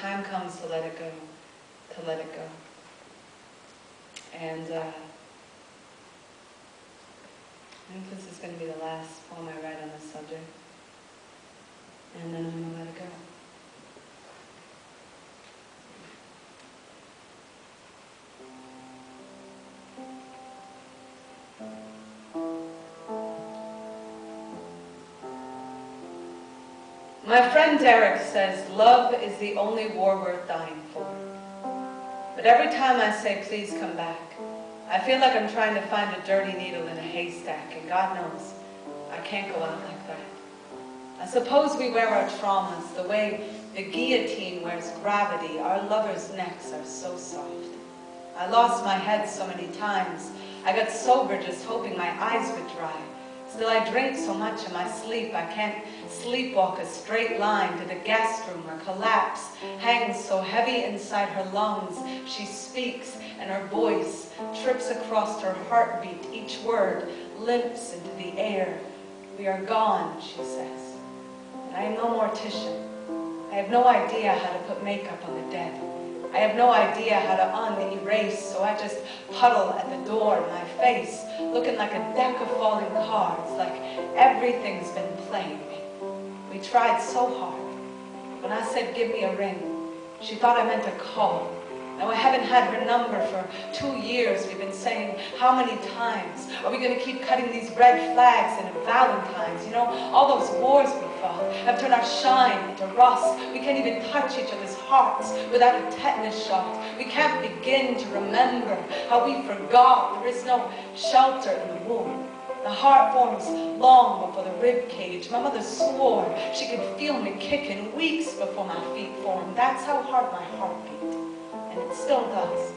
time comes to let it go, to let it go. And I think this is going to be the last poem I write on this subject. And then I'm going to let it go. My friend Derek says love is the only war worth dying for. But every time I say please come back, I feel like I'm trying to find a dirty needle in a haystack, and God knows I can't go out like that. I suppose we wear our traumas the way the guillotine wears gravity. Our lovers' necks are so soft. I lost my head so many times. I got sober just hoping my eyes would dry. Still I drink so much in my sleep I can't sleepwalk a straight line to the guest room where collapse hangs so heavy inside her lungs. She speaks and her voice trips across her heartbeat. Each word limps into the air. We are gone, she says. And I am no mortician. I have no idea how to put makeup on the dead. I have no idea how to un-erase, so I just huddle at the door, my face looking like a deck of falling cards, like everything's been playing me. We tried so hard. When I said, give me a ring, she thought I meant a call. Now I haven't had her number for 2 years. We've been saying, how many times are we going to keep cutting these red flags into Valentines? You know, all those wars we fought have turned our shine into rust. We can't even touch each other's hearts without a tetanus shot. We can't begin to remember how we forgot. There is no shelter in the womb. The heart forms long before the rib cage. My mother swore she could feel me kicking weeks before my feet formed. That's how hard my heart beat. And it still does.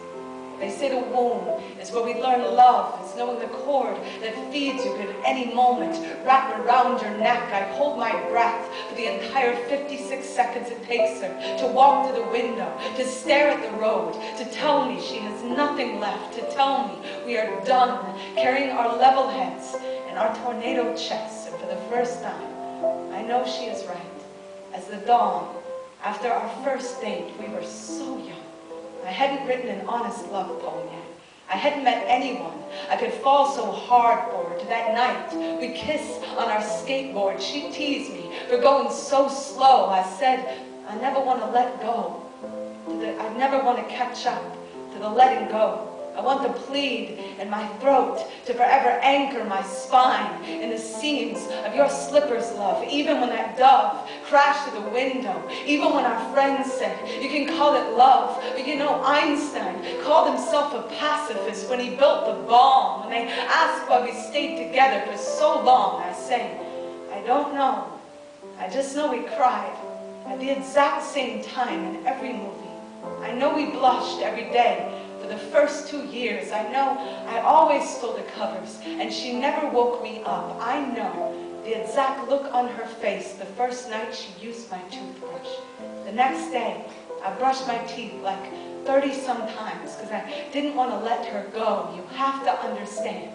They say the womb is where we learn love. It's knowing the cord that feeds you at any moment, wrapped around your neck. I hold my breath for the entire 56 seconds it takes her to walk to the window, to stare at the road, to tell me she has nothing left, to tell me we are done, carrying our level heads and our tornado chests. And for the first time, I know she is right. As the dawn, after our first date, we were so young. I hadn't written an honest love poem yet. I hadn't met anyone I could fall so hard for. To that night, we kissed on our skateboard. She teased me for going so slow. I said, I never want to let go. I never want to catch up to the letting go. I want the plead in my throat to forever anchor my spine in the seams of your slippers, love. Even when that dove crashed through the window, even when our friends said, you can call it love, but you know Einstein called himself a pacifist when he built the bomb. When they asked why we stayed together for so long, I say, I don't know. I just know we cried at the exact same time in every movie. I know we blushed every day. For the first 2 years, I know I always stole the covers, and she never woke me up. I know the exact look on her face the first night she used my toothbrush. The next day, I brushed my teeth like 30-some times because I didn't want to let her go. You have to understand,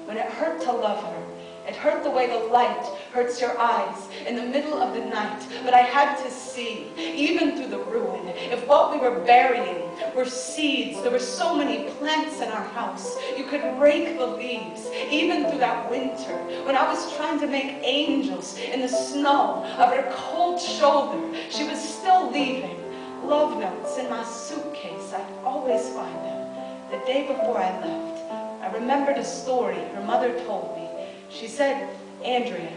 when it hurt to love her, it hurt the way the light hurts your eyes in the middle of the night. But I had to see, even through the ruin, if what we were burying were seeds. There were so many plants in our house. You could rake the leaves, even through that winter, when I was trying to make angels in the snow of her cold shoulder. She was still leaving love notes in my suitcase. I'd always find them. The day before I left, I remembered a story her mother told me. She said, Andrea,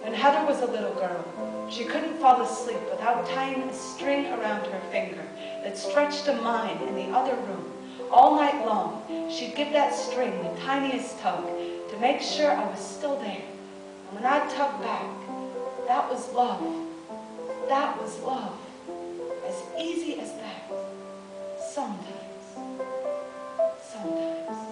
when Heather was a little girl, she couldn't fall asleep without tying a string around her finger that stretched to mine in the other room. All night long, she'd give that string the tiniest tug to make sure I was still there. And when I tugged back, that was love. That was love. As easy as that. Sometimes. Sometimes.